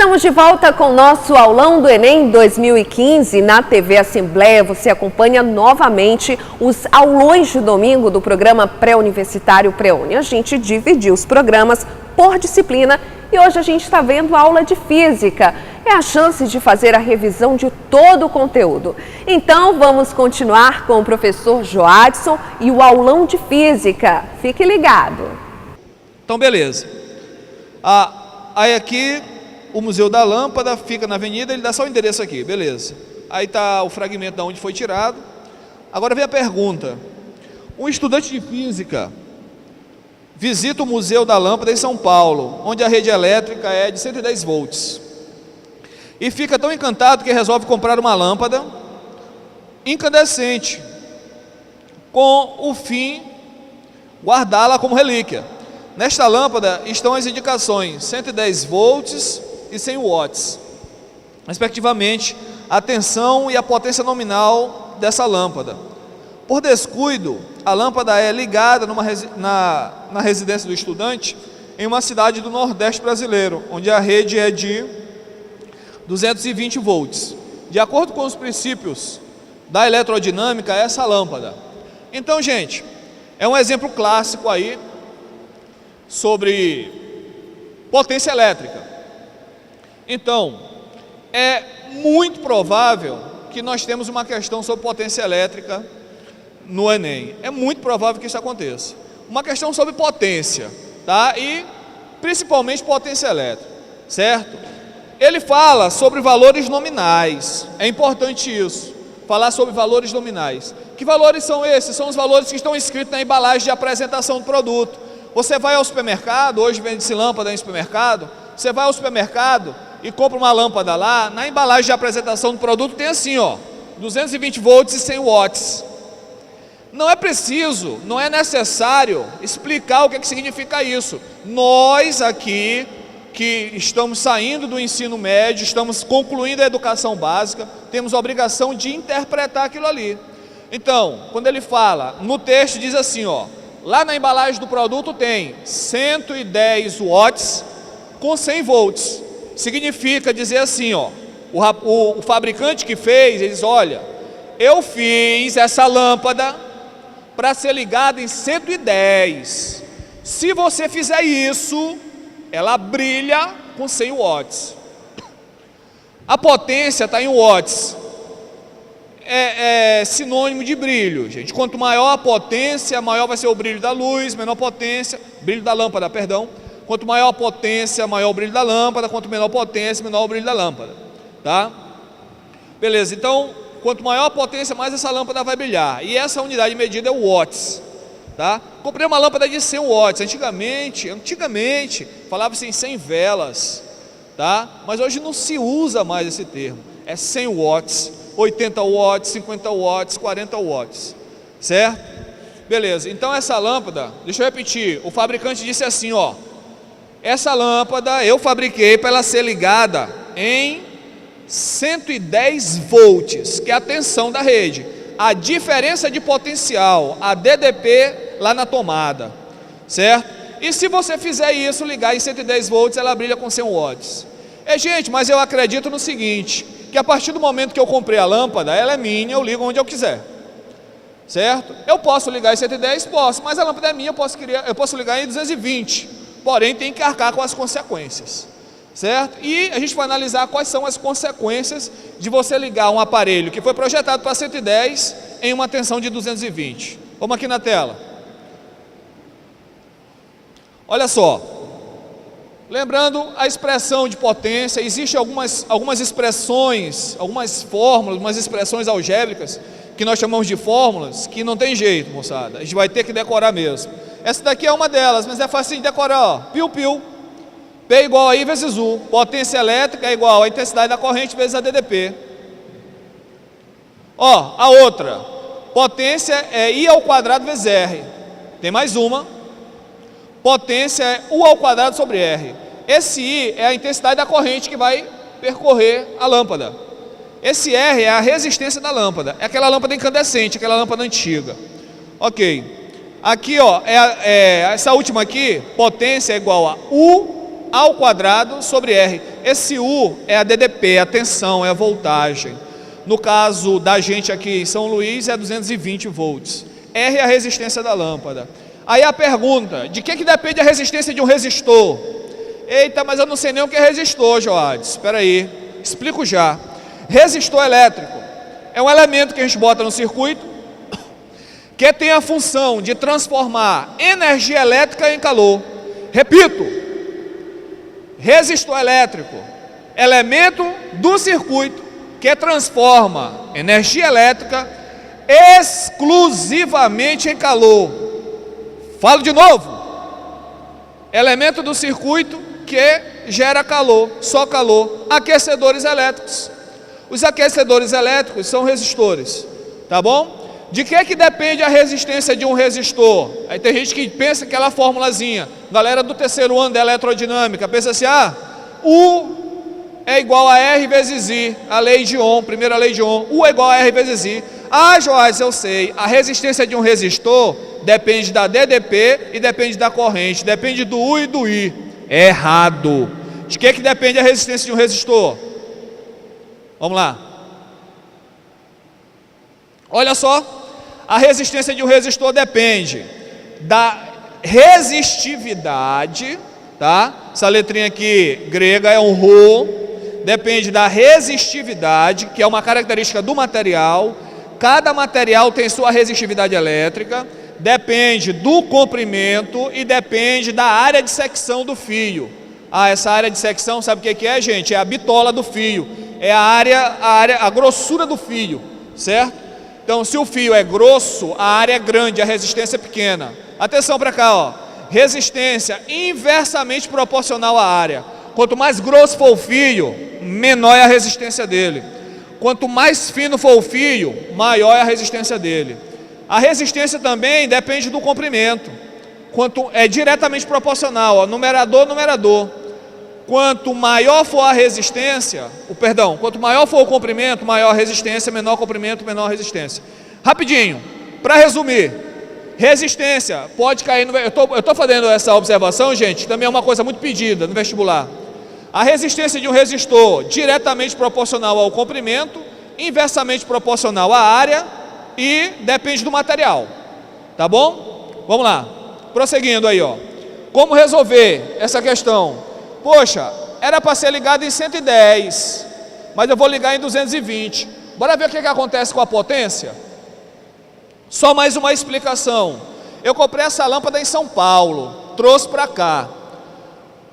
Estamos de volta com o nosso aulão do Enem 2015 na TV Assembleia. Você acompanha novamente os aulões de domingo do programa pré-universitário Pré-Uni. A gente dividiu os programas por disciplina e hoje a gente está vendo a aula de Física. É a chance de fazer a revisão de todo o conteúdo. Então vamos continuar com o professor Joadson e o aulão de Física. Fique ligado. Então beleza. Aí aqui o Museu da Lâmpada fica na avenida, ele dá só o endereço aqui, beleza. Aí está o fragmento de onde foi tirado. Agora vem a pergunta. Um estudante de física visita o Museu da Lâmpada em São Paulo, onde a rede elétrica é de 110 volts. E fica tão encantado que resolve comprar uma lâmpada incandescente, com o fim guardá-la como relíquia. Nesta lâmpada estão as indicações 110 volts e 100 watts, respectivamente, a tensão e a potência nominal dessa lâmpada. Por descuido, a lâmpada é ligada na residência do estudante em uma cidade do Nordeste brasileiro, onde a rede é de 220 volts. De acordo com os princípios da eletrodinâmica, essa lâmpada. Então, gente, é um exemplo clássico aí sobre potência elétrica. Então, é muito provável que nós temos uma questão sobre potência elétrica no Enem. É muito provável que isso aconteça. Uma questão sobre potência, tá? E principalmente potência elétrica, certo? Ele fala sobre valores nominais. É importante isso, falar sobre valores nominais. Que valores são esses? São os valores que estão escritos na embalagem de apresentação do produto. Você vai ao supermercado, hoje vende-se lâmpada em supermercado, você vai ao supermercado e compra uma lâmpada lá, na embalagem de apresentação do produto tem assim, ó, 220 volts e 100 watts. Não é preciso, não é necessário explicar o que significa isso. Nós aqui, que estamos saindo do ensino médio, estamos concluindo a educação básica, temos a obrigação de interpretar aquilo ali. Então, quando ele fala, no texto diz assim, ó, lá na embalagem do produto tem 110 watts com 100 volts. Significa dizer assim, ó, o fabricante que fez, ele diz, olha, eu fiz essa lâmpada para ser ligada em 110. Se você fizer isso, ela brilha com 100 watts. A potência está em watts. É sinônimo de brilho, gente. Quanto maior a potência, maior vai ser o brilho da luz, menor potência, brilho da lâmpada, perdão. Quanto maior a potência, maior o brilho da lâmpada, quanto menor a potência, menor o brilho da lâmpada, tá? Beleza, então, quanto maior a potência, mais essa lâmpada vai brilhar. E essa unidade de medida é o watts, tá? Comprei uma lâmpada de 100 watts, antigamente falava-se em 100 velas, tá? Mas hoje não se usa mais esse termo, é 100 watts, 80 watts, 50 watts, 40 watts, certo? Beleza, então essa lâmpada, deixa eu repetir, o fabricante disse assim, ó, essa lâmpada eu fabriquei para ela ser ligada em 110 volts, que é a tensão da rede, a diferença de potencial, a DDP lá na tomada, certo? E se você fizer isso, ligar em 110 volts, ela brilha com 100 watts. Gente, mas eu acredito no seguinte, que a partir do momento que eu comprei a lâmpada, ela é minha, eu ligo onde eu quiser, certo? Eu posso ligar em 110? Posso, mas a lâmpada é minha, eu posso ligar em 220, porém tem que arcar com as consequências, certo? E a gente vai analisar quais são as consequências de você ligar um aparelho que foi projetado para 110 em uma tensão de 220. Vamos aqui na tela. Olha só. Lembrando a expressão de potência, existem algumas expressões, algumas fórmulas, algumas expressões algébricas que nós chamamos de fórmulas, que não tem jeito, moçada, a gente vai ter que decorar mesmo. Essa daqui é uma delas, mas é fácil de decorar, ó, piu-piu, P igual a I vezes U, potência elétrica é igual a intensidade da corrente vezes a DDP. Ó, a outra, potência é I ao quadrado vezes R, tem mais uma, potência é U ao quadrado sobre R. Esse I é a intensidade da corrente que vai percorrer a lâmpada. Esse R é a resistência da lâmpada, é aquela lâmpada incandescente, aquela lâmpada antiga. Ok, aqui ó, essa última aqui, potência é igual a U ao quadrado sobre R. Esse U é a DDP, a tensão, é a voltagem. No caso da gente aqui em São Luís é 220 volts. R é a resistência da lâmpada. Aí a pergunta, de que depende a resistência de um resistor? Eita, mas eu não sei nem o que é resistor, Joades. Espera aí, explico já. Resistor elétrico é um elemento que a gente bota no circuito que tem a função de transformar energia elétrica em calor. Repito, resistor elétrico, elemento do circuito que transforma energia elétrica exclusivamente em calor. Falo de novo, elemento do circuito que gera calor, só calor, aquecedores elétricos. Os aquecedores elétricos são resistores, tá bom? De que depende a resistência de um resistor? Aí tem gente que pensa aquela formulazinha, galera do terceiro ano da elerodinâmica, pensa assim, U é igual a R vezes I, a lei de Ohm, primeira lei de Ohm, U é igual a R vezes I. Joás, eu sei, a resistência de um resistor depende da DDP e depende da corrente, depende do U e do I. É errado. De que depende a resistência de um resistor? Vamos lá. Olha só. A resistência de um resistor depende da resistividade, tá? Essa letrinha aqui grega é um Rho, depende da resistividade, que é uma característica do material. Cada material tem sua resistividade elétrica, depende do comprimento e depende da área de secção do fio. Essa área de secção, sabe o que é, gente? É a bitola do fio, é a grossura do fio, certo? Então, se o fio é grosso, a área é grande, a resistência é pequena. Atenção para cá, ó. Resistência inversamente proporcional à área. Quanto mais grosso for o fio, menor é a resistência dele. Quanto mais fino for o fio, maior é a resistência dele. A resistência também depende do comprimento. É diretamente proporcional, ó, numerador. Quanto maior for a resistência, quanto maior for o comprimento, maior a resistência, menor comprimento, menor resistência. Rapidinho, para resumir, resistência pode cair no... Eu estou fazendo essa observação, gente, também é uma coisa muito pedida no vestibular. A resistência de um resistor diretamente proporcional ao comprimento, inversamente proporcional à área e depende do material, tá bom? Vamos lá, prosseguindo aí, ó. Como resolver essa questão? Poxa, era para ser ligado em 110, mas eu vou ligar em 220. Bora ver o que acontece com a potência? Só mais uma explicação. Eu comprei essa lâmpada em São Paulo, trouxe para cá.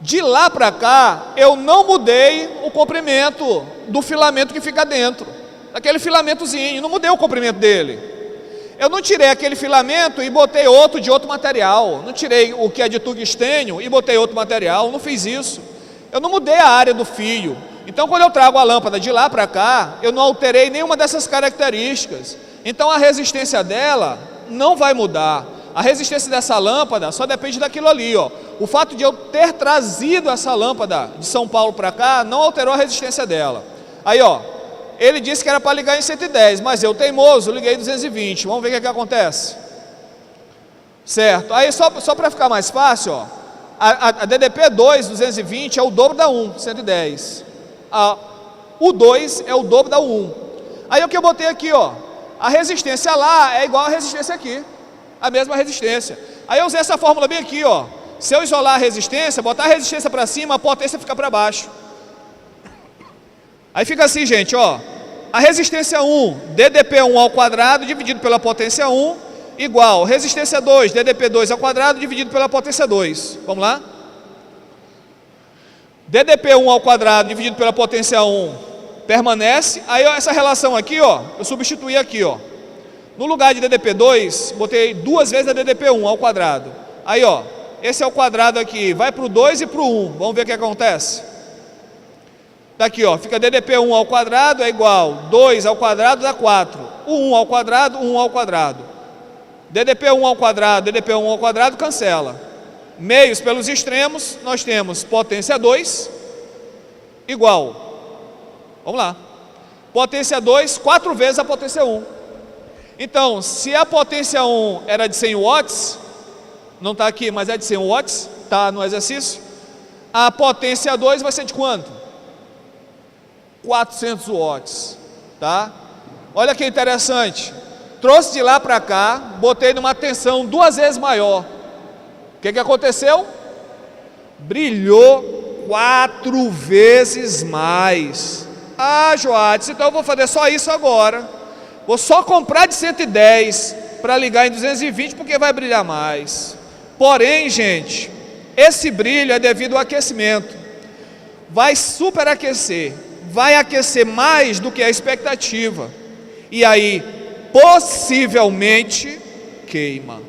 De lá para cá, eu não mudei o comprimento do filamento que fica dentro. Aquele filamentozinho, não mudei o comprimento dele. Eu não tirei aquele filamento e botei outro de outro material. Não tirei o que é de tungstênio e botei outro material. Não fiz isso. Eu não mudei a área do fio. Então, quando eu trago a lâmpada de lá para cá, eu não alterei nenhuma dessas características. Então, a resistência dela não vai mudar. A resistência dessa lâmpada só depende daquilo ali, ó. O fato de eu ter trazido essa lâmpada de São Paulo para cá não alterou a resistência dela. Aí, ó. Ele disse que era para ligar em 110, mas eu, teimoso, liguei em 220. Vamos ver o que acontece. Certo. Aí, só para ficar mais fácil, ó, a DDP 2, 220, é o dobro da 1, 110. O 2 é o dobro da 1. Aí, o que eu botei aqui, ó, a resistência lá é igual a resistência aqui. A mesma resistência. Aí, eu usei essa fórmula bem aqui, ó. Se eu isolar a resistência, botar a resistência para cima, a potência fica para baixo. Aí fica assim, gente, ó. A resistência 1, DDP1 ao quadrado dividido pela potência 1, igual resistência 2, DDP2 ao quadrado dividido pela potência 2. Vamos lá? DDP1 ao quadrado dividido pela potência 1 permanece. Aí, ó, essa relação aqui, ó, eu substituí aqui, ó. No lugar de DDP2, botei duas vezes a DDP1 ao quadrado. Aí, ó, esse é o quadrado aqui, vai para o 2 e para o 1. Vamos ver o que acontece. Daqui, ó, fica DDP1 ao quadrado é igual 2 ao quadrado dá 4. O 1 ao quadrado, 1 ao quadrado. DDP1 ao quadrado, DDP1 ao quadrado, cancela. Meios pelos extremos, nós temos potência 2 igual. Vamos lá. Potência 2, 4 vezes a potência 1. Então, se a potência 1 era de 100 watts, não está aqui, mas é de 100 watts, está no exercício. A potência 2 vai ser de quanto? 400 watts, tá? Olha que interessante, trouxe de lá para cá, botei numa tensão 2 vezes maior. O que aconteceu? Brilhou 4 vezes mais. Ah, Joades, então eu vou fazer só isso agora. Vou só comprar de 110 para ligar em 220 porque vai brilhar mais. Porém, gente, esse brilho é devido ao aquecimento. Vai superaquecer, vai aquecer mais do que a expectativa. E aí, possivelmente, queima,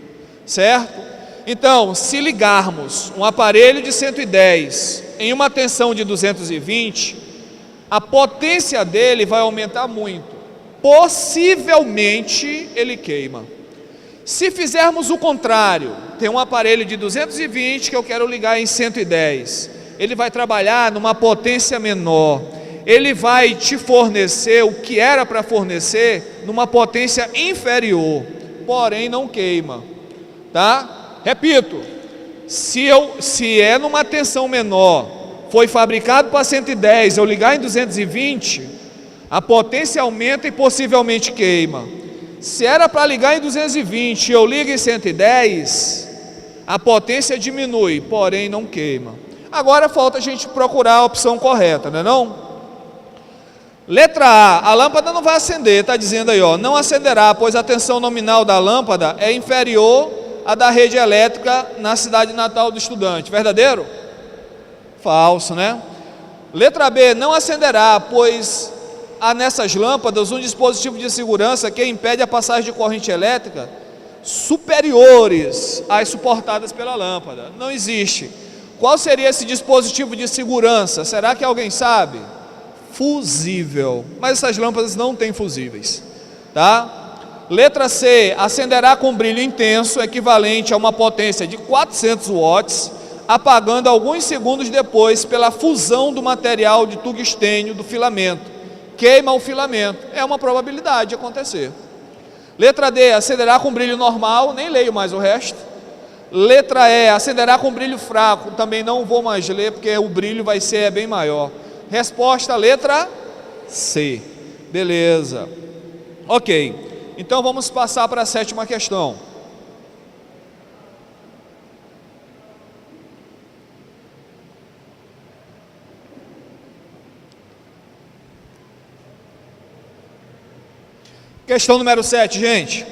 certo? Então, se ligarmos um aparelho de 110 em uma tensão de 220, a potência dele vai aumentar muito. Possivelmente, ele queima. Se fizermos o contrário, tem um aparelho de 220 que eu quero ligar em 110, ele vai trabalhar numa potência menor, ele vai te fornecer o que era para fornecer numa potência inferior, porém não queima, tá? Repito, se é numa tensão menor, foi fabricado para 110, eu ligar em 220, a potência aumenta e possivelmente queima. Se era para ligar em 220 e eu ligo em 110, a potência diminui, porém não queima. Agora falta a gente procurar a opção correta, não é não? Letra A, a lâmpada não vai acender, está dizendo aí, ó, não acenderá, pois a tensão nominal da lâmpada é inferior à da rede elétrica na cidade natal do estudante. Verdadeiro? Falso, né? Letra B, não acenderá, pois há nessas lâmpadas um dispositivo de segurança que impede a passagem de corrente elétrica superiores às suportadas pela lâmpada. Não existe. Qual seria esse dispositivo de segurança? Será que alguém sabe? Fusível. Mas essas lâmpadas não têm fusíveis, tá? Letra C, acenderá com brilho intenso, equivalente a uma potência de 400 watts, apagando alguns segundos depois pela fusão do material de tungstênio do filamento. Queima o filamento. É uma probabilidade de acontecer. Letra D, acenderá com brilho normal, nem leio mais o resto. Letra E, acenderá com brilho fraco, também não vou mais ler, porque o brilho vai ser bem maior. Resposta, letra C. Beleza. Ok, então vamos passar para a 7ª questão. Questão número 7, gente.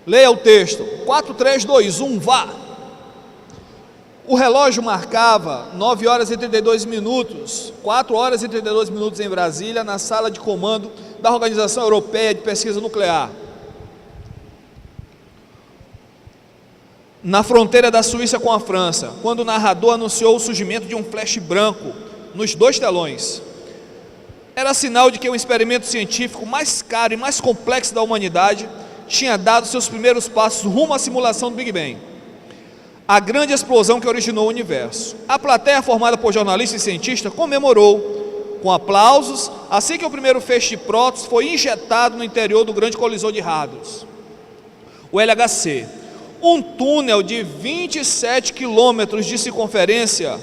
Leia o texto. 4, 3, 2, 1, vá. O relógio marcava 9 horas e 32 minutos, 4 horas e 32 minutos em Brasília, na sala de comando da Organização Europeia de Pesquisa Nuclear, na fronteira da Suíça com a França, quando o narrador anunciou o surgimento de um flash branco nos 2 telões. Era sinal de que o experimento científico mais caro e mais complexo da humanidade tinha dado seus primeiros passos rumo à simulação do Big Bang, a grande explosão que originou o universo. A plateia, formada por jornalistas e cientistas, comemorou com aplausos assim que o primeiro feixe de prótons foi injetado no interior do grande colisor de hadrons, o LHC, um túnel de 27 quilômetros de circunferência.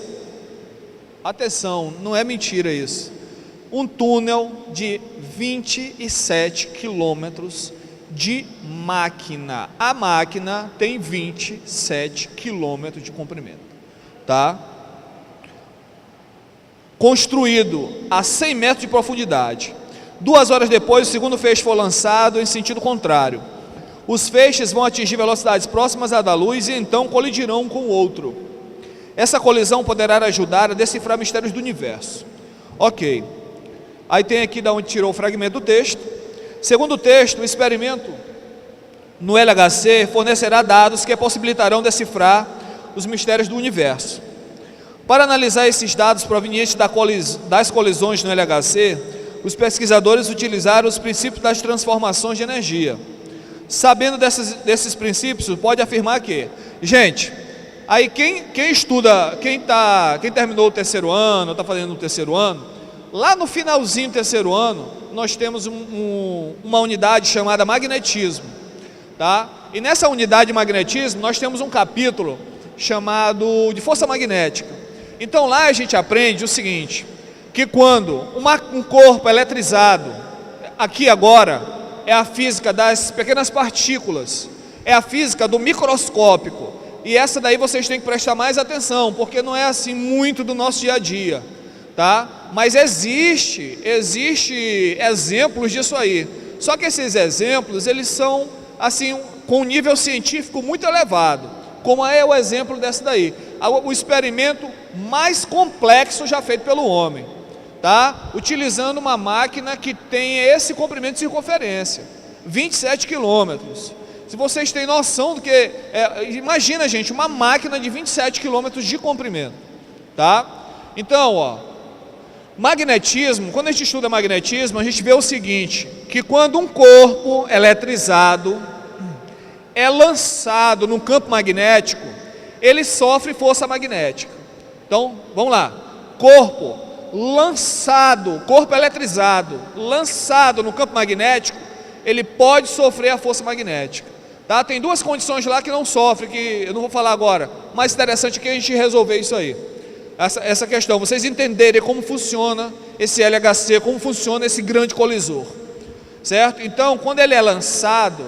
Atenção, não é mentira isso. Um túnel de 27 quilômetros de máquina. A máquina tem 27 quilômetros de comprimento, tá? Construído a 100 metros de profundidade. 2 horas depois, o segundo feixe foi lançado em sentido contrário. Os feixes vão atingir velocidades próximas à da luz e então colidirão um com o outro. Essa colisão poderá ajudar a decifrar mistérios do universo. Ok. Aí tem aqui da onde tirou o fragmento do texto. Segundo o texto, o experimento no LHC fornecerá dados que possibilitarão decifrar os mistérios do universo. Para analisar esses dados provenientes das colisões no LHC, os pesquisadores utilizaram os princípios das transformações de energia. Sabendo desses princípios, pode afirmar que, gente, aí quem estuda, quem terminou o 3º ano, está fazendo o 3º ano, lá no finalzinho do 3º ano, nós temos uma unidade chamada magnetismo, tá? E nessa unidade de magnetismo, nós temos um capítulo chamado de força magnética. Então lá a gente aprende o seguinte, que quando um corpo eletrizado, aqui agora, é a física das pequenas partículas, é a física do microscópico, e essa daí vocês têm que prestar mais atenção, porque não é assim muito do nosso dia a dia, tá? Mas existe exemplos disso aí, só que esses exemplos, eles são assim, com um nível científico muito elevado, como é o exemplo dessa daí, o experimento mais complexo já feito pelo homem, tá? Utilizando uma máquina que tem esse comprimento de circunferência, 27 quilômetros. Se vocês têm noção do que... imagina, gente, uma máquina de 27 quilômetros de comprimento, tá? Então, ó, magnetismo, quando a gente estuda magnetismo, a gente vê o seguinte, que quando um corpo eletrizado é lançado num campo magnético, ele sofre força magnética. Então, vamos lá, corpo eletrizado, lançado no campo magnético, ele pode sofrer a força magnética, tá? Tem duas condições lá que não sofre, que eu não vou falar agora, mas interessante que a gente resolver isso aí, essa questão, vocês entenderem como funciona esse LHC, como funciona esse grande colisor, certo? Então, quando ele é lançado,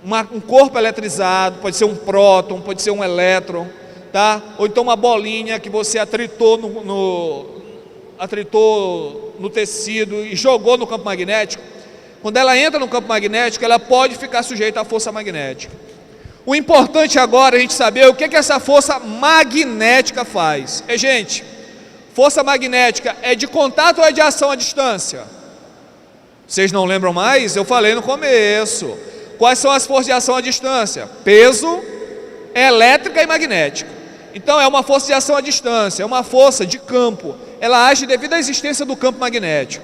um corpo eletrizado, pode ser um próton, pode ser um elétron, tá? Ou então uma bolinha que você atritou no tecido e jogou no campo magnético, quando ela entra no campo magnético, ela pode ficar sujeita à força magnética. O importante agora é a gente saber o que essa força magnética faz. Gente, força magnética é de contato ou é de ação à distância? Vocês não lembram mais? Eu falei no começo. Quais são as forças de ação à distância? Peso, elétrica e magnética. Então é uma força de ação à distância, é uma força de campo. Ela age devido à existência do campo magnético,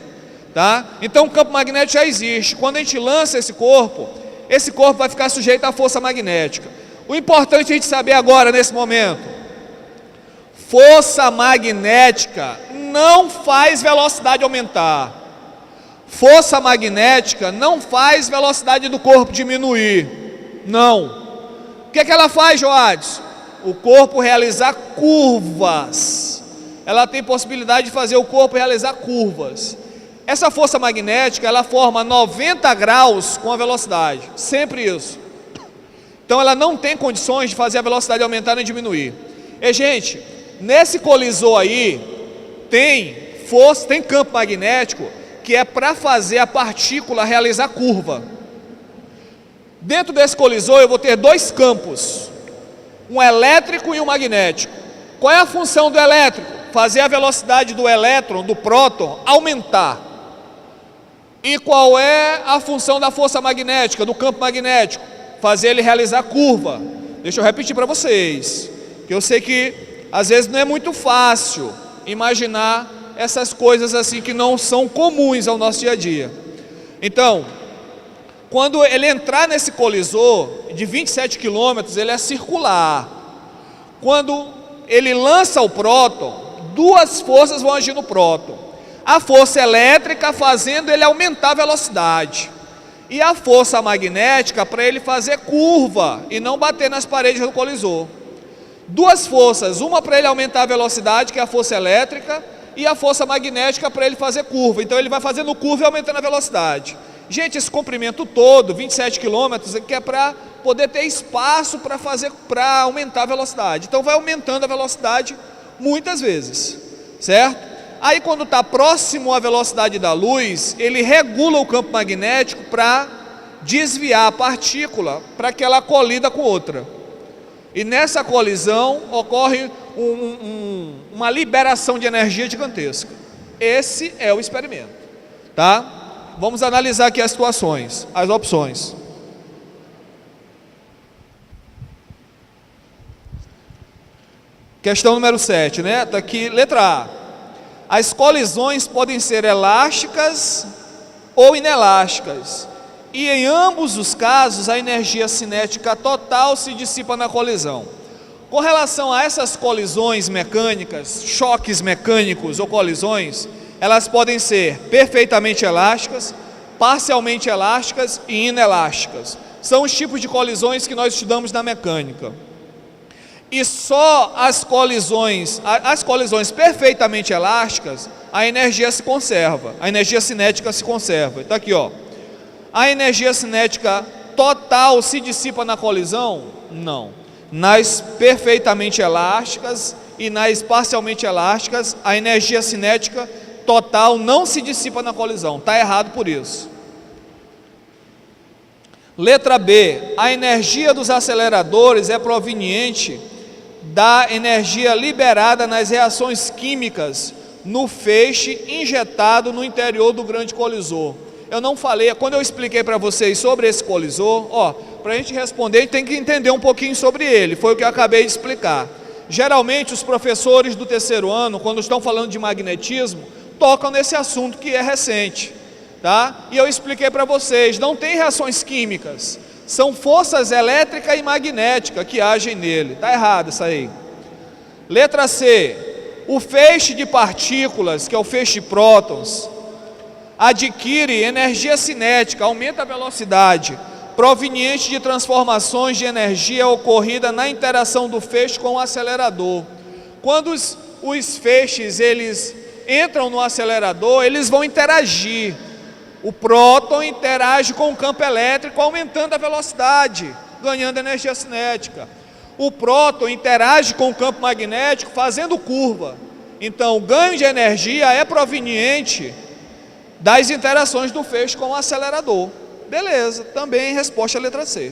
tá? Então o campo magnético já existe. Quando a gente lança esse corpo vai ficar sujeito à força magnética. O importante é a gente saber agora, nesse momento, força magnética não faz velocidade aumentar. Força magnética não faz velocidade do corpo diminuir, não. O que ela faz, Joades? O corpo realizar curvas. Ela tem possibilidade de fazer o corpo realizar curvas. Essa força magnética, ela forma 90 graus com a velocidade, sempre isso. Então ela não tem condições de fazer a velocidade aumentar nem diminuir. E gente, nesse colisor aí, tem força, tem campo magnético, que é para fazer a partícula realizar curva. Dentro desse colisor eu vou ter dois campos, um elétrico e um magnético. Qual é a função do elétrico? Fazer a velocidade do elétron, do próton, aumentar. E qual é a função da força magnética, do campo magnético? Fazer ele realizar curva. Deixa eu repetir para vocês, que eu sei que às vezes não é muito fácil imaginar essas coisas assim que não são comuns ao nosso dia a dia. Então, quando ele entrar nesse colisor de 27 quilômetros, ele é circular. Quando ele lança o próton, duas forças vão agir no próton. A força elétrica fazendo ele aumentar a velocidade, e a força magnética para ele fazer curva e não bater nas paredes do colisor. Duas forças, uma para ele aumentar a velocidade, que é a força elétrica, e a força magnética para ele fazer curva. Então ele vai fazendo curva e aumentando a velocidade. Gente, esse comprimento todo, 27 quilômetros, que é para poder ter espaço para aumentar a velocidade. Então vai aumentando a velocidade muitas vezes, certo? Aí quando está próximo à velocidade da luz, ele regula o campo magnético para desviar a partícula para que ela colida com outra. E nessa colisão ocorre uma liberação de energia gigantesca. Esse é o experimento, tá? Vamos analisar aqui as situações, as opções. Questão número 7, né? Está aqui, letra A. As colisões podem ser elásticas ou inelásticas, e em ambos os casos a energia cinética total se dissipa na colisão. Com relação a essas colisões mecânicas, choques mecânicos ou colisões, elas podem ser perfeitamente elásticas, parcialmente elásticas e inelásticas. São os tipos de colisões que nós estudamos na mecânica. e só as colisões perfeitamente elásticas, a energia se conserva, a energia cinética se conserva. Então aqui, ó, a energia cinética total se dissipa na colisão? Não. Nas perfeitamente elásticas e nas parcialmente elásticas, a energia cinética total não se dissipa na colisão. Está errado por isso. Letra B, a energia dos aceleradores é proveniente da energia liberada nas reações químicas no feixe injetado no interior do grande colisor. Eu não falei, quando eu expliquei para vocês sobre esse colisor, ó, para a gente responder, a gente tem que entender um pouquinho sobre ele, foi o que eu acabei de explicar. Geralmente os professores do terceiro ano, quando estão falando de magnetismo, tocam nesse assunto que é recente, tá? E eu expliquei para vocês, não tem reações químicas, são forças elétrica e magnética que agem nele. Está errado isso aí. Letra C, o feixe de partículas, que é o feixe de prótons, adquire energia cinética, aumenta a velocidade, proveniente de transformações de energia ocorrida na interação do feixe com o acelerador. Quando os feixes eles entram no acelerador, eles vão interagir. O próton interage com o campo elétrico, aumentando a velocidade, ganhando energia cinética. O próton interage com o campo magnético, fazendo curva. Então, o ganho de energia é proveniente das interações do feixe com o acelerador. Beleza, também resposta à letra C.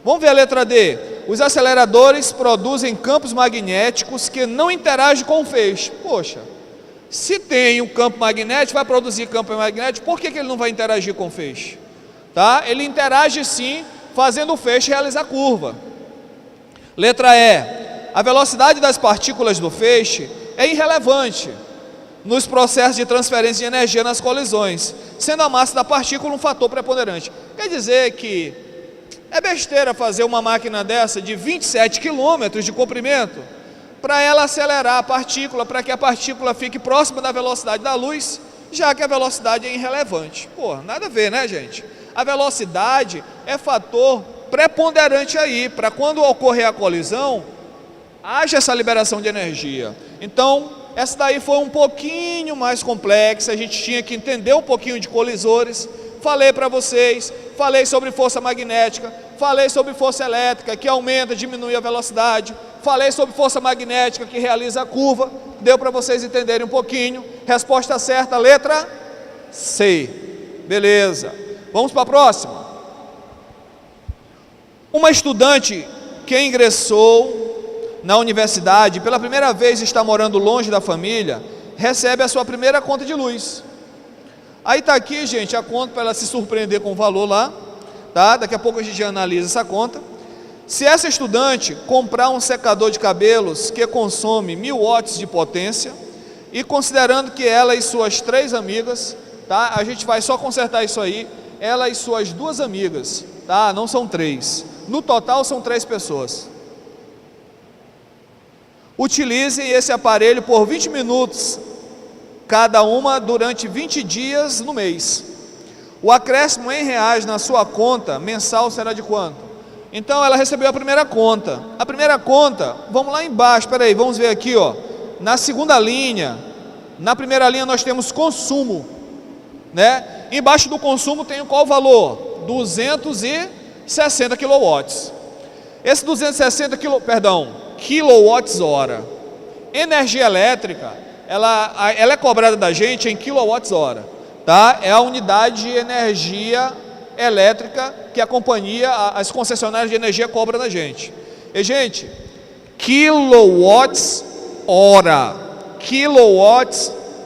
Vamos ver a letra D. Os aceleradores produzem campos magnéticos que não interagem com o feixe. Poxa, se tem um campo magnético, vai produzir campo magnético, por que ele não vai interagir com o feixe? Tá? Ele interage sim, fazendo o feixe realizar curva. Letra E. A velocidade das partículas do feixe é irrelevante nos processos de transferência de energia nas colisões, sendo a massa da partícula um fator preponderante. Quer dizer que é besteira fazer uma máquina dessa de 27 km de comprimento para ela acelerar a partícula, para que a partícula fique próxima da velocidade da luz, já que a velocidade é irrelevante. Pô, nada a ver, né, gente? A velocidade é fator preponderante aí, para quando ocorrer a colisão, haja essa liberação de energia. Então, essa daí foi um pouquinho mais complexa, a gente tinha que entender um pouquinho de colisores. Falei para vocês, falei sobre força magnética, falei sobre força elétrica, que aumenta, diminui a velocidade, falei sobre força magnética, que realiza a curva, deu para vocês entenderem um pouquinho. Resposta certa, letra C. Beleza, vamos para a próxima. Uma estudante que ingressou na universidade, pela primeira vez está morando longe da família, recebe a sua primeira conta de luz. Aí está aqui, gente, a conta para ela se surpreender com o valor lá, tá? Daqui a pouco a gente analisa essa conta. Se essa estudante comprar um secador de cabelos que consome 1000 watts de potência, e considerando que ela e suas 3 amigas, tá? A gente vai só consertar isso aí, ela e suas 2 amigas, tá? Não são 3. No total são 3 pessoas. Utilizem esse aparelho por 20 minutos, cada uma durante 20 dias no mês. O acréscimo em reais na sua conta mensal será de quanto? Então ela recebeu a primeira conta. A primeira conta, vamos lá embaixo, espera aí, vamos ver aqui, ó. Na segunda linha, na primeira linha nós temos consumo, né? Embaixo do consumo tem qual valor? 260 kW. Esse 260 kWh. Energia elétrica, ela é cobrada da gente em kWh, tá? É a unidade de energia elétrica que a companhia, as concessionárias de energia cobram da gente. E, gente, quilowatts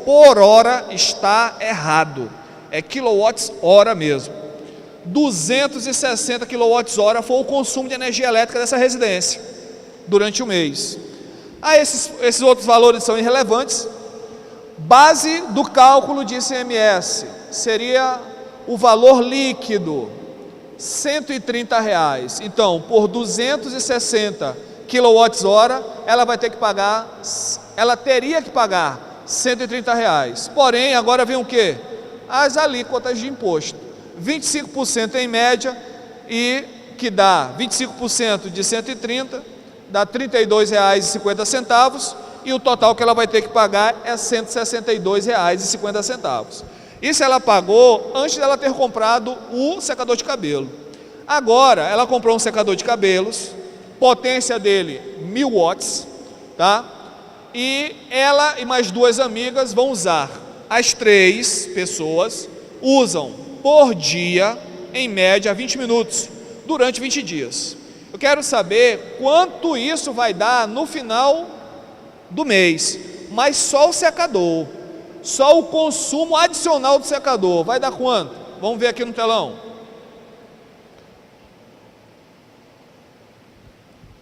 por hora está errado. É quilowatts hora mesmo. 260 kWh foi o consumo de energia elétrica dessa residência durante o mês. Esses outros valores são irrelevantes. Base do cálculo de ICMS seria o valor líquido, R$ 130. Então, por 260 kWh, ela teria que pagar R$ 130. Porém, agora vem o quê? As alíquotas de imposto. 25% em média, e que dá 25% de 130, dá R$ 32,50 e o total que ela vai ter que pagar é R$ 162,50. Isso ela pagou antes dela ter comprado o secador de cabelo. Agora, ela comprou um secador de cabelos, potência dele 1000 watts, tá? E ela e mais duas amigas vão usar. As 3 pessoas usam por dia, em média, 20 minutos, durante 20 dias. Eu quero saber quanto isso vai dar no final do mês, mas só o secador, só o consumo adicional do secador, vai dar quanto? Vamos ver aqui no telão.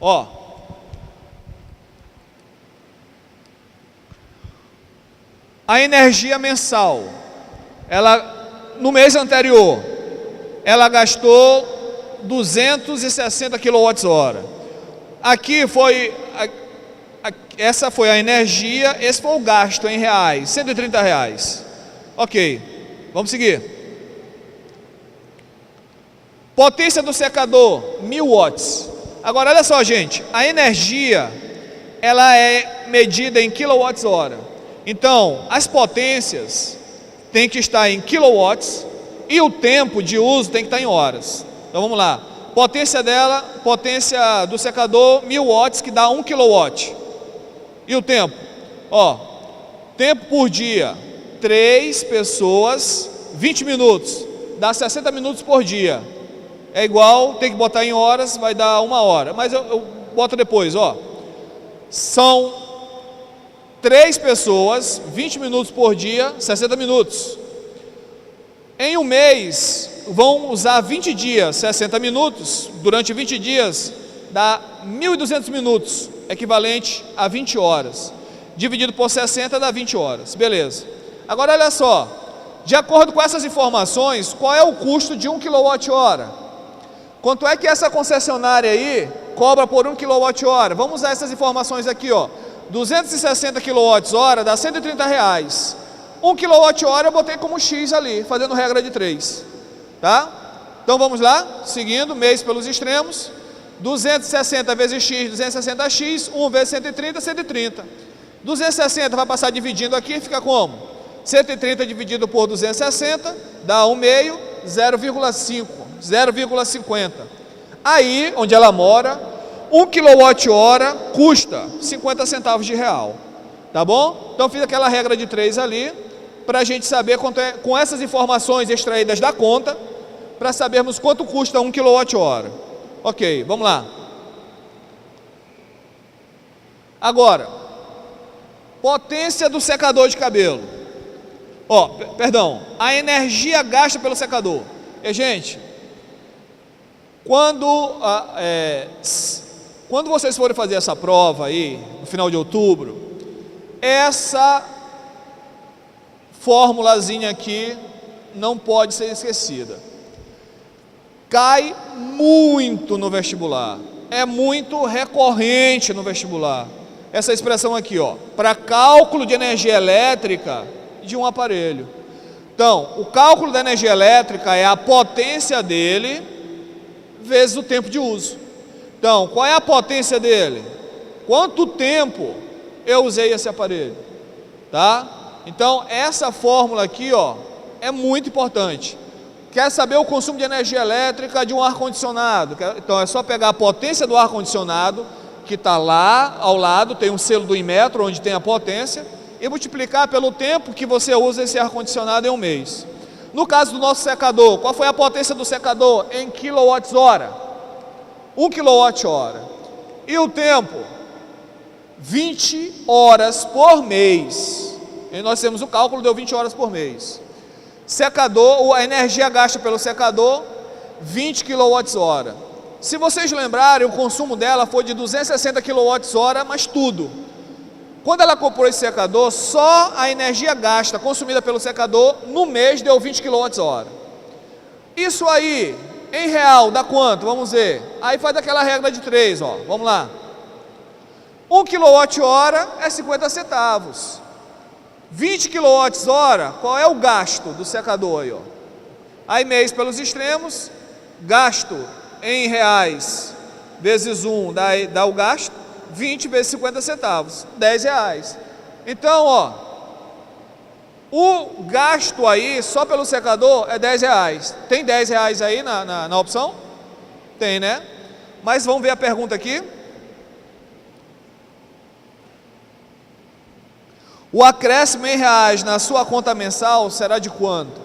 Ó, a energia mensal, ela no mês anterior, ela gastou 260 kWh. Aqui foi, essa foi a energia, esse foi o gasto em reais, R$ 130. Ok, vamos seguir. Potência do secador, 1000 watts. Agora, olha só, gente, a energia, ela é medida em kWh. Então, as potências têm que estar em kilowatts e o tempo de uso tem que estar em horas. Então, vamos lá. Potência dela, potência do secador, 1000 watts, que dá 1 kW. E o tempo? Ó, tempo por dia, 3 pessoas, 20 minutos, dá 60 minutos por dia. É igual, tem que botar em horas, vai dar 1 hora. Mas eu boto depois, ó. São 3 pessoas, 20 minutos por dia, 60 minutos. Em um mês, vão usar 20 dias, 60 minutos. Durante 20 dias, dá 1.200 minutos, equivalente a 20 horas. Dividido por 60, dá 20 horas. Beleza. Agora, olha só. De acordo com essas informações, qual é o custo de 1 kWh? Quanto é que essa concessionária aí cobra por 1 kWh? Vamos usar essas informações aqui, ó. 260 kWh dá R$ 130. 1 kWh eu botei como X ali, fazendo regra de 3. Tá? Então vamos lá, seguindo, mês pelos extremos. 260 vezes X, 260X, 1 vezes 130, 130. 260 vai passar dividindo aqui, fica como? 130 dividido por 260, dá 1/2, 0,5, 0,50. Aí, onde ela mora, 1 kWh custa 50 centavos de real. Tá bom? Então fiz aquela regra de 3 ali, para a gente saber quanto é, com essas informações extraídas da conta, para sabermos quanto custa 1 kWh. Ok, vamos lá. Agora, potência do secador de cabelo. Ó, perdão, a energia gasta pelo secador. E, gente, quando vocês forem fazer essa prova aí, no final de outubro, essa formulazinha aqui não pode ser esquecida. Cai muito no vestibular, é muito recorrente no vestibular. Essa expressão aqui, ó, para cálculo de energia elétrica de um aparelho. Então, o cálculo da energia elétrica é a potência dele vezes o tempo de uso. Então, qual é a potência dele? Quanto tempo eu usei esse aparelho? Tá? Então, essa fórmula aqui, ó, é muito importante. Quer saber o consumo de energia elétrica de um ar-condicionado? Então, é só pegar a potência do ar-condicionado, que está lá ao lado, tem um selo do Inmetro, onde tem a potência, e multiplicar pelo tempo que você usa esse ar-condicionado em um mês. No caso do nosso secador, qual foi a potência do secador em kWh? 1 kWh. E o tempo? 20 horas por mês. E nós temos o cálculo, deu 20 horas por mês. Secador, a energia gasta pelo secador, 20 kWh. Se vocês lembrarem, o consumo dela foi de 260 kWh, mas tudo. Quando ela comprou esse secador, só a energia gasta, consumida pelo secador, no mês deu 20 kWh. Isso aí, em real, dá quanto? Vamos ver. Aí faz aquela regra de 3, ó. Vamos lá. 1 kWh é 50 centavos. 20 kWh, qual é o gasto do secador aí, ó? Aí mês pelos extremos, gasto em reais vezes 1 dá o gasto. 20 vezes 50 centavos, R$10. Então, ó, o gasto aí, só pelo secador, é R$10. Tem R$10 aí na opção? Tem, né? Mas vamos ver a pergunta aqui. O acréscimo em reais na sua conta mensal será de quanto?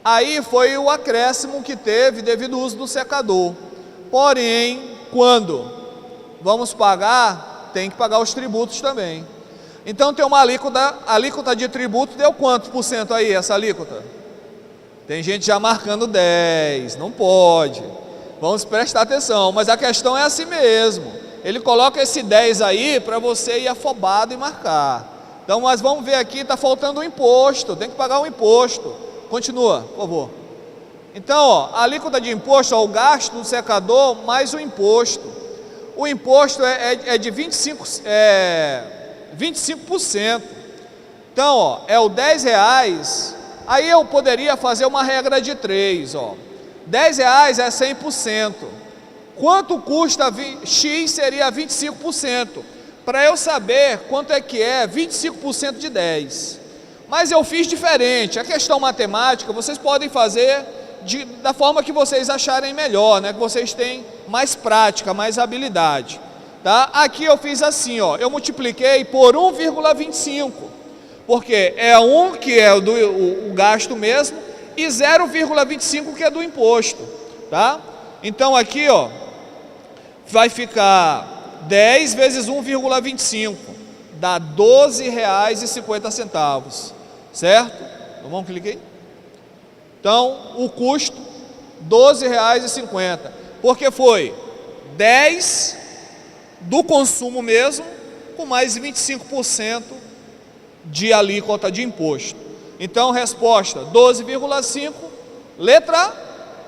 Aí foi o acréscimo que teve devido ao uso do secador. Porém, quando vamos pagar, tem que pagar os tributos também. Então tem uma alíquota de tributo, deu quanto por cento aí essa alíquota? Tem gente já marcando 10, não pode. Vamos prestar atenção, mas a questão é assim mesmo. Ele coloca esse 10 aí para você ir afobado e marcar. Então, mas vamos ver aqui, está faltando um imposto, tem que pagar um imposto. Continua, por favor. Então, ó, a alíquota de imposto, ó, o gasto do secador mais o imposto. O imposto é de 25%. Então, ó, é o R$10. Aí eu poderia fazer uma regra de 3, ó. R$10 é 100%. Quanto custa X seria 25%. Para eu saber quanto é que é 25% de 10. Mas eu fiz diferente. A questão matemática vocês podem fazer da forma que vocês acharem melhor, né? Que vocês têm mais prática, mais habilidade. Tá? Aqui eu fiz assim, ó, eu multipliquei por 1,25, porque é 1 que é o gasto mesmo e 0,25 que é do imposto. Tá? Então aqui, ó, vai ficar 10 vezes 1,25, dá R$12,50, certo? Então vamos clicar aí. Então, o custo, R$12,50, porque foi 10 do consumo mesmo, com mais 25% de alíquota de imposto. Então, resposta, 12,5, letra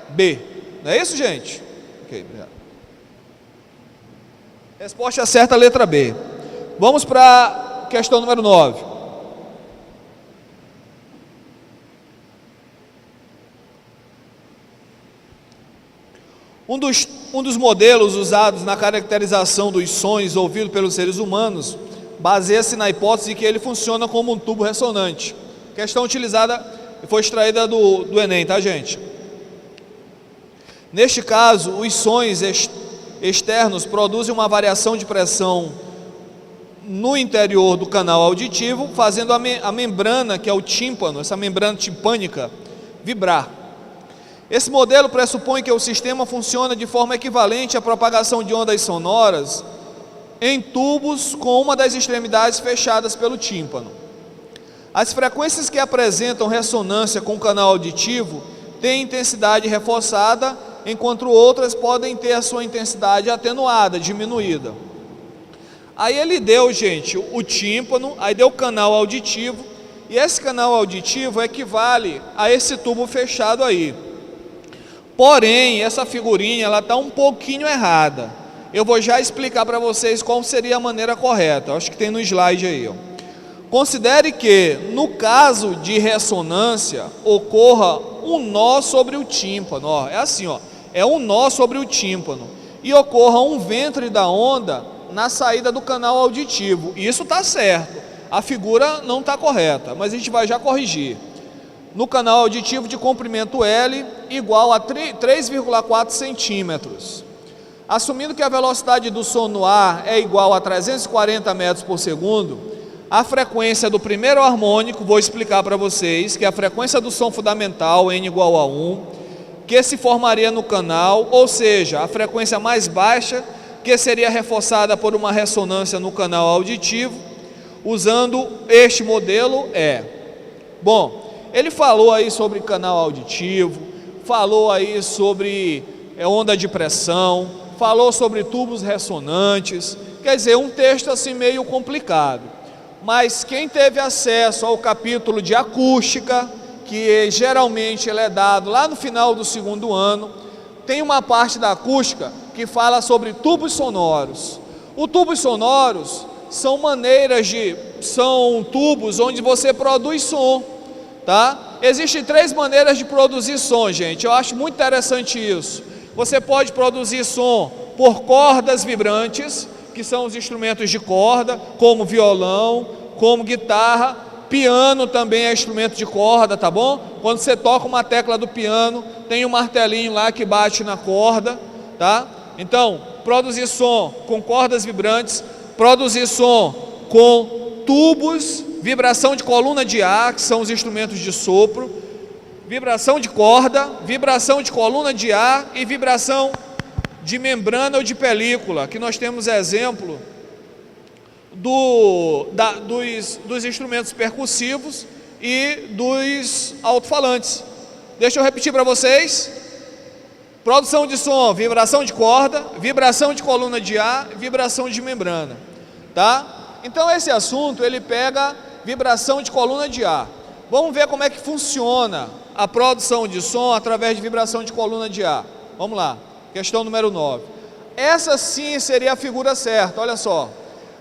B. Não é isso, gente? Ok, obrigado. Resposta certa, letra B. Vamos para a questão número 9. Um dos modelos usados na caracterização dos sons ouvidos pelos seres humanos baseia-se na hipótese de que ele funciona como um tubo ressonante. Questão utilizada e foi extraída do Enem, tá, gente? Neste caso, os sons externos produzem uma variação de pressão no interior do canal auditivo, fazendo a membrana, que é o tímpano, essa membrana timpânica, vibrar. Esse modelo pressupõe que o sistema funciona de forma equivalente à propagação de ondas sonoras em tubos com uma das extremidades fechadas pelo tímpano. As frequências que apresentam ressonância com o canal auditivo têm intensidade reforçada, enquanto outras podem ter a sua intensidade atenuada, diminuída. Aí ele deu, gente, o tímpano, aí deu o canal auditivo, e esse canal auditivo equivale a esse tubo fechado aí. Porém, essa figurinha ela está um pouquinho errada. Eu vou já explicar para vocês qual seria a maneira correta. Eu acho que tem no slide aí, ó. Considere que, no caso de ressonância, ocorra um nó sobre o tímpano. Ó, é assim, ó. É um nó sobre o tímpano e ocorra um ventre da onda na saída do canal auditivo. Isso está certo, a figura não está correta, mas a gente vai já corrigir. No canal auditivo de comprimento L igual a 3,4 centímetros. Assumindo que a velocidade do som no ar é igual a 340 metros por segundo, a frequência do primeiro harmônico, vou explicar para vocês, que é a frequência do som fundamental, N igual a 1, que se formaria no canal, ou seja, a frequência mais baixa, que seria reforçada por uma ressonância no canal auditivo, usando este modelo Bom, ele falou aí sobre canal auditivo, falou aí sobre onda de pressão, falou sobre tubos ressonantes, quer dizer, um texto assim meio complicado. Mas quem teve acesso ao capítulo de acústica, que geralmente ele é dado lá no final do segundo ano, tem uma parte da acústica que fala sobre tubos sonoros. Os tubos sonoros são tubos onde você produz som, tá? Existem 3 maneiras de produzir som, gente. Eu acho muito interessante isso. Você pode produzir som por cordas vibrantes, que são os instrumentos de corda, como violão, como guitarra. Piano também é instrumento de corda, tá bom? Quando você toca uma tecla do piano, tem um martelinho lá que bate na corda, tá? Então, produzir som com cordas vibrantes, produzir som com tubos, vibração de coluna de ar, que são os instrumentos de sopro, vibração de corda, vibração de coluna de ar e vibração de membrana ou de película, que nós temos exemplo dos instrumentos percussivos e dos alto-falantes. Deixa eu repetir para vocês: produção de som, vibração de corda, vibração de coluna de ar, vibração de membrana, tá? Então esse assunto ele pega vibração de coluna de ar. Vamos ver como é que funciona a produção de som através de vibração de coluna de ar. Vamos lá, questão número 9. Essa sim seria a figura certa, olha só.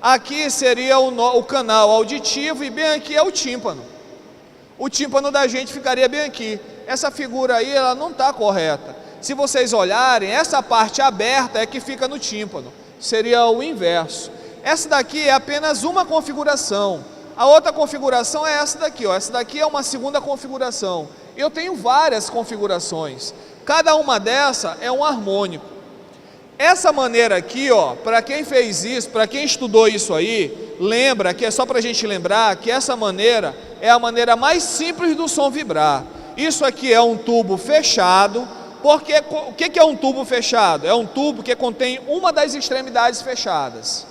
Aqui seria o canal auditivo e bem aqui é o tímpano. O tímpano da gente ficaria bem aqui. Essa figura aí, ela não está correta. Se vocês olharem, essa parte aberta é que fica no tímpano. Seria o inverso. Essa daqui é apenas uma configuração. A outra configuração é essa daqui, ó. Essa daqui é uma segunda configuração. Eu tenho várias configurações. Cada uma dessa é um harmônico. Essa maneira aqui, ó, para quem fez isso, para quem estudou isso aí, lembra que é só para a gente lembrar que essa maneira é a maneira mais simples do som vibrar. Isso aqui é um tubo fechado, porque o que é um tubo fechado? É um tubo que contém uma das extremidades fechadas,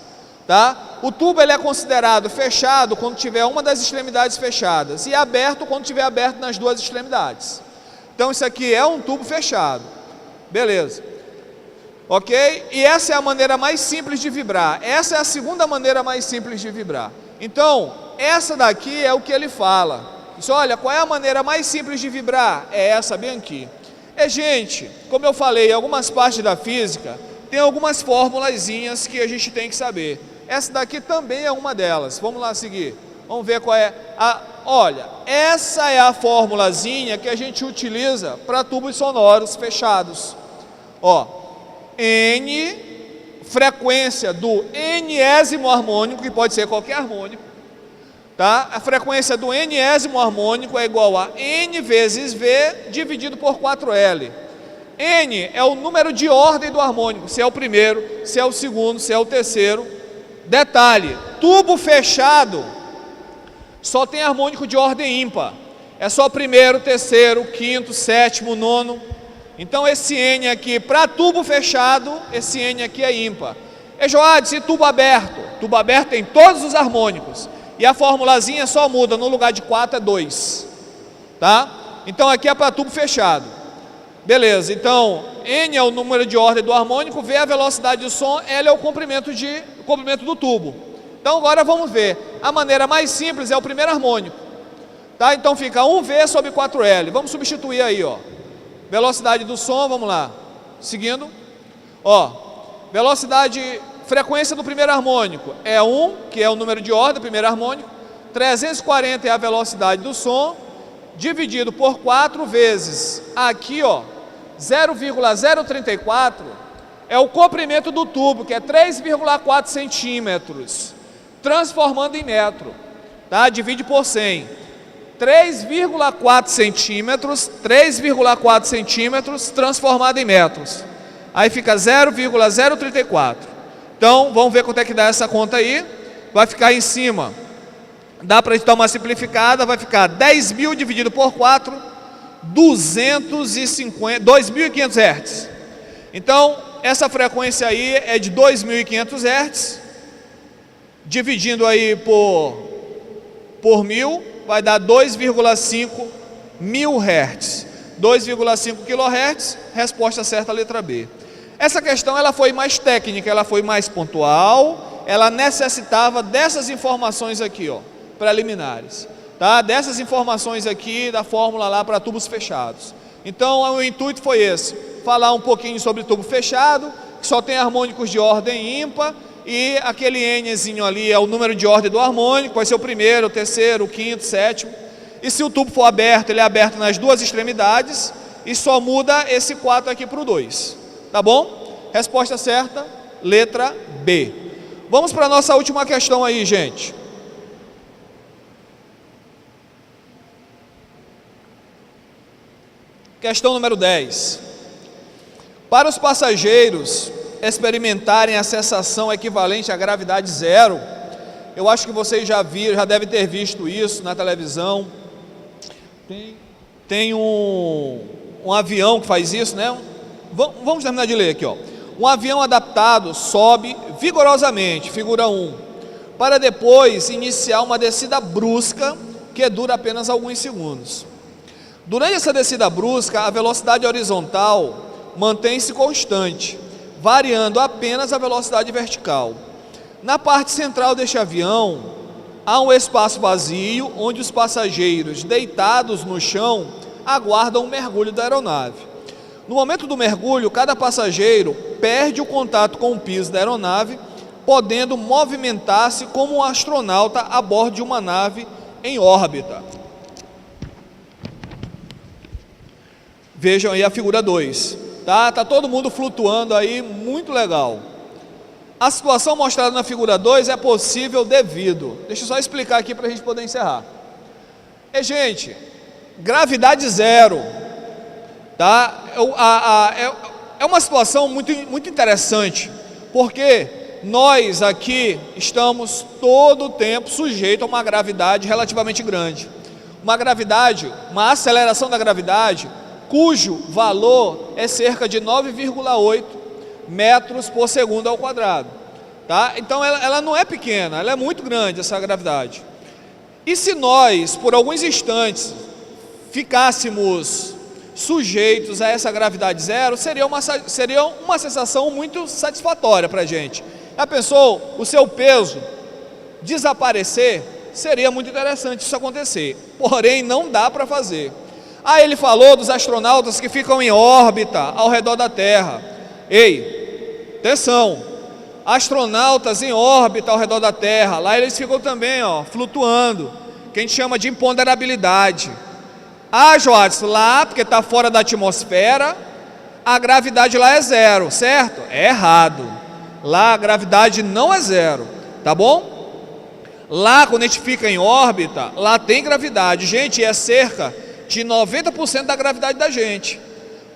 tá? O tubo ele é considerado fechado quando tiver uma das extremidades fechadas e aberto quando tiver aberto nas duas extremidades. Então isso aqui é um tubo fechado, beleza? Ok? E essa é a maneira mais simples de vibrar. Essa é a segunda maneira mais simples de vibrar. Então, essa daqui é o que ele fala. Diz, olha, qual é a maneira mais simples de vibrar? É essa bem aqui. Gente, como eu falei, em algumas partes da física, tem algumas formulazinhas que a gente tem que saber. Essa daqui também é uma delas. Vamos lá seguir. Vamos ver qual é a... Olha, essa é a formulazinha que a gente utiliza para tubos sonoros fechados. Ó. N, frequência do enésimo harmônico, que pode ser qualquer harmônico, tá? A frequência do enésimo harmônico é igual a N vezes V dividido por 4L. N é o número de ordem do harmônico, se é o primeiro, se é o segundo, se é o terceiro. Detalhe, tubo fechado só tem harmônico de ordem ímpar. É só primeiro, terceiro, quinto, sétimo, nono. Então esse N aqui, para tubo fechado, esse N aqui é ímpar. Joad, se tubo aberto tem todos os harmônicos. E a formulazinha só muda, no lugar de 4 é 2. Tá? Então aqui é para tubo fechado. Beleza, então N é o número de ordem do harmônico, V é a velocidade do som, L é o comprimento do tubo. Então agora vamos ver. A maneira mais simples é o primeiro harmônico. Tá? Então fica 1V sobre 4L. Vamos substituir aí, ó. Velocidade do som, vamos lá, seguindo, ó, frequência do primeiro harmônico é 1, que é o número de ordem, primeiro harmônico, 340 é a velocidade do som, dividido por 4 vezes, aqui ó, 0,034 é o comprimento do tubo, que é 3,4 centímetros, transformando em metro, tá? Divide por 100. 3,4 centímetros transformado em metros. Aí fica 0,034. Então, vamos ver quanto é que dá essa conta aí. Vai ficar em cima. Dá para dar uma simplificada, vai ficar 10.000 dividido por 4, 2.500 Hz. Então, essa frequência aí é de 2.500 Hz. Dividindo aí por 1.000. Vai dar 2,5 mil Hz. 2,5 kHz, resposta certa, letra B. Essa questão ela foi mais técnica, ela foi mais pontual, ela necessitava dessas informações aqui, ó, preliminares. Tá? Dessas informações aqui da fórmula lá para tubos fechados. Então o intuito foi esse, falar um pouquinho sobre tubo fechado, que só tem harmônicos de ordem ímpar, e aquele Nzinho ali é o número de ordem do harmônico, vai ser o primeiro, o terceiro, o quinto, o sétimo. E se o tubo for aberto, ele é aberto nas duas extremidades, e só muda esse 4 aqui para o 2. Tá bom? Resposta certa, letra B. Vamos para a nossa última questão aí, gente. Questão número 10. Para os passageiros experimentarem a sensação equivalente à gravidade zero, eu acho que vocês já viram, já devem ter visto isso na televisão. Tem um avião que faz isso, né? Vamos terminar de ler aqui, ó. Um avião adaptado sobe vigorosamente, figura 1, para depois iniciar uma descida brusca que dura apenas alguns segundos. Durante essa descida brusca, a velocidade horizontal mantém-se constante, variando apenas a velocidade vertical. Na parte central deste avião, há um espaço vazio onde os passageiros deitados no chão aguardam o mergulho da aeronave. No momento do mergulho, cada passageiro perde o contato com o piso da aeronave, podendo movimentar-se como um astronauta a bordo de uma nave em órbita. Vejam aí a figura 2. Tá todo mundo flutuando aí, muito legal. A situação mostrada na figura 2 é possível devido... Deixa eu só explicar aqui para a gente poder encerrar. Gente, gravidade zero, tá? É uma situação muito interessante, porque nós aqui estamos todo o tempo sujeitos a uma gravidade relativamente grande. Uma aceleração da gravidade, cujo valor é cerca de 9,8 metros por segundo ao quadrado, tá? Então ela não é pequena, ela é muito grande, essa gravidade. E se nós, por alguns instantes, ficássemos sujeitos a essa gravidade zero, seria uma sensação muito satisfatória para a gente. Já pensou o seu peso desaparecer? Seria muito interessante isso acontecer, porém não dá para fazer. Ele falou dos astronautas que ficam em órbita ao redor da Terra. Ei, atenção, astronautas em órbita ao redor da Terra, lá eles ficam também, flutuando, que a gente chama de imponderabilidade. Joates, lá, porque está fora da atmosfera, a gravidade lá é zero, certo? É errado. Lá a gravidade não é zero, tá bom? Lá, quando a gente fica em órbita, lá tem gravidade. Gente, é cerca de 90% da gravidade da gente.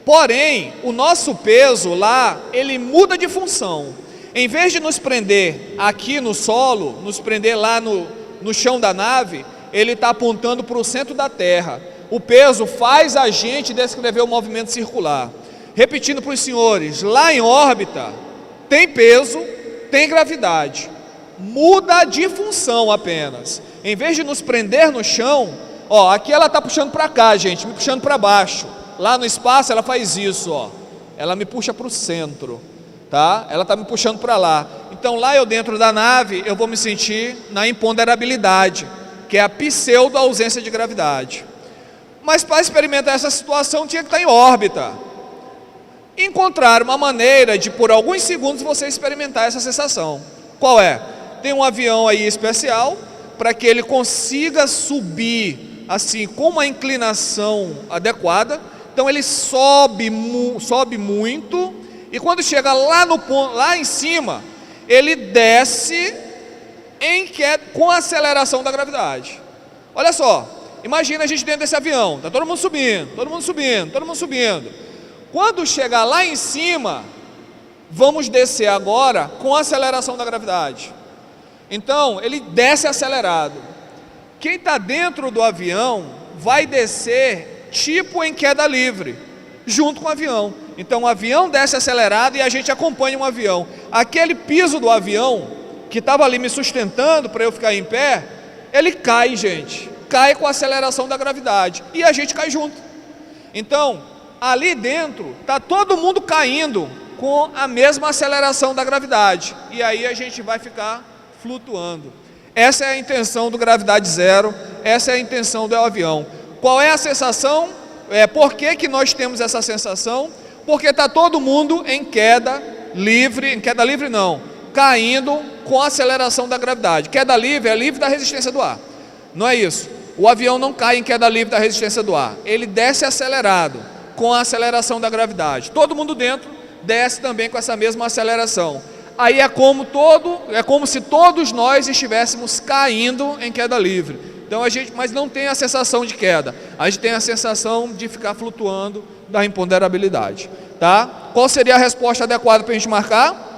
Porém, o nosso peso lá, ele muda de função. Em vez de nos prender aqui no solo, nos prender lá no chão da nave, ele está apontando para o centro da Terra. O peso faz a gente descrever o movimento circular. Repetindo para os senhores, lá em órbita, tem peso, tem gravidade. Muda de função apenas. Em vez de nos prender no chão, aqui ela está puxando para cá, gente, me puxando para baixo. Lá no espaço ela faz isso, ela me puxa para o centro, tá? Ela está me puxando para lá. Então lá eu dentro da nave, eu vou me sentir na imponderabilidade, que é a pseudo ausência de gravidade. Mas para experimentar essa situação tinha que estar em órbita. Encontrar uma maneira de por alguns segundos você experimentar essa sensação. Qual é? Tem um avião aí especial para que ele consiga subir assim com uma inclinação adequada. Então ele sobe muito, e quando chega lá no ponto, lá em cima, ele desce em queda com a aceleração da gravidade. Olha só, imagina a gente dentro desse avião, está todo mundo subindo, todo mundo subindo, todo mundo subindo. Quando chegar lá em cima, vamos descer agora com a aceleração da gravidade. Então ele desce acelerado. Quem está dentro do avião vai descer tipo em queda livre, junto com o avião. Então o avião desce acelerado e a gente acompanha um avião. Aquele piso do avião, que estava ali me sustentando para eu ficar em pé, ele cai, gente. Cai com a aceleração da gravidade. E a gente cai junto. Então, ali dentro, está todo mundo caindo com a mesma aceleração da gravidade. E aí a gente vai ficar flutuando. Essa é a intenção do gravidade zero. Essa é a intenção do avião. Qual é a sensação? Por que nós temos essa sensação? Porque está todo mundo em queda livre não, caindo com a aceleração da gravidade. Queda livre é livre da resistência do ar. Não é isso. O avião não cai em queda livre da resistência do ar. Ele desce acelerado com a aceleração da gravidade. Todo mundo dentro desce também com essa mesma aceleração. aí é como se todos nós estivéssemos caindo em queda livre. Então mas não tem a sensação de queda, a gente tem a sensação de ficar flutuando da imponderabilidade, tá? Qual seria a resposta adequada para a gente marcar?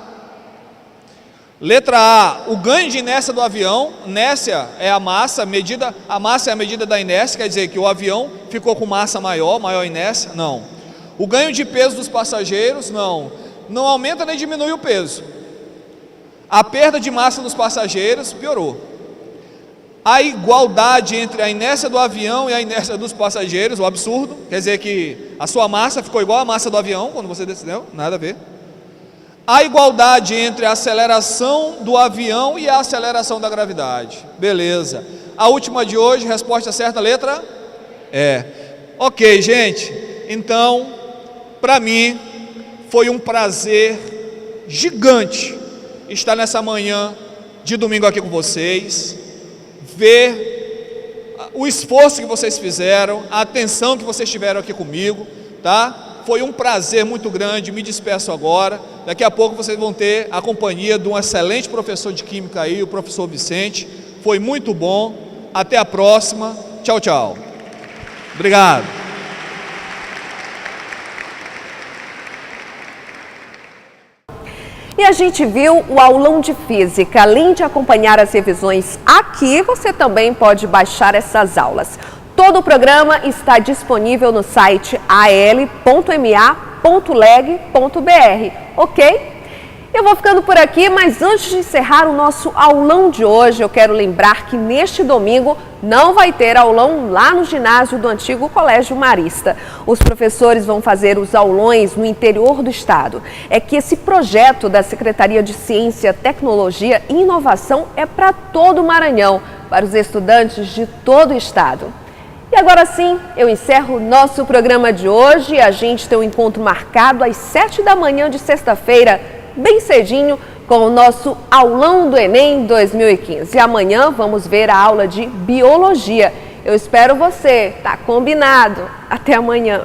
Letra A, o ganho de inércia do avião. Inércia é a massa é a medida da inércia, quer dizer que o avião ficou com massa maior inércia? Não. O ganho de peso dos passageiros? Não. Não aumenta nem diminui o peso. A perda de massa dos passageiros piorou. A igualdade entre a inércia do avião e a inércia dos passageiros, o absurdo, quer dizer que a sua massa ficou igual à massa do avião quando você desceu, nada a ver. A igualdade entre a aceleração do avião e a aceleração da gravidade. Beleza. A última de hoje, resposta certa, letra? É. Ok, gente. Então, para mim, foi um prazer gigante estar nessa manhã de domingo aqui com vocês, ver o esforço que vocês fizeram, a atenção que vocês tiveram aqui comigo, tá? Foi um prazer muito grande, me despeço agora. Daqui a pouco vocês vão ter a companhia de um excelente professor de Química aí, o professor Vicente. Foi muito bom. Até a próxima. Tchau, tchau. Obrigado. E a gente viu o aulão de Física. Além de acompanhar as revisões aqui, você também pode baixar essas aulas. Todo o programa está disponível no site al.ma.leg.br, ok? Eu vou ficando por aqui, mas antes de encerrar o nosso aulão de hoje, eu quero lembrar que neste domingo não vai ter aulão lá no ginásio do antigo Colégio Marista. Os professores vão fazer os aulões no interior do estado. É que esse projeto da Secretaria de Ciência, Tecnologia e Inovação é para todo o Maranhão, para os estudantes de todo o estado. E agora sim, eu encerro o nosso programa de hoje. A gente tem um encontro marcado às 7 da manhã de sexta-feira, bem cedinho, com o nosso aulão do Enem 2015. E amanhã vamos ver a aula de Biologia. Eu espero você, tá combinado. Até amanhã.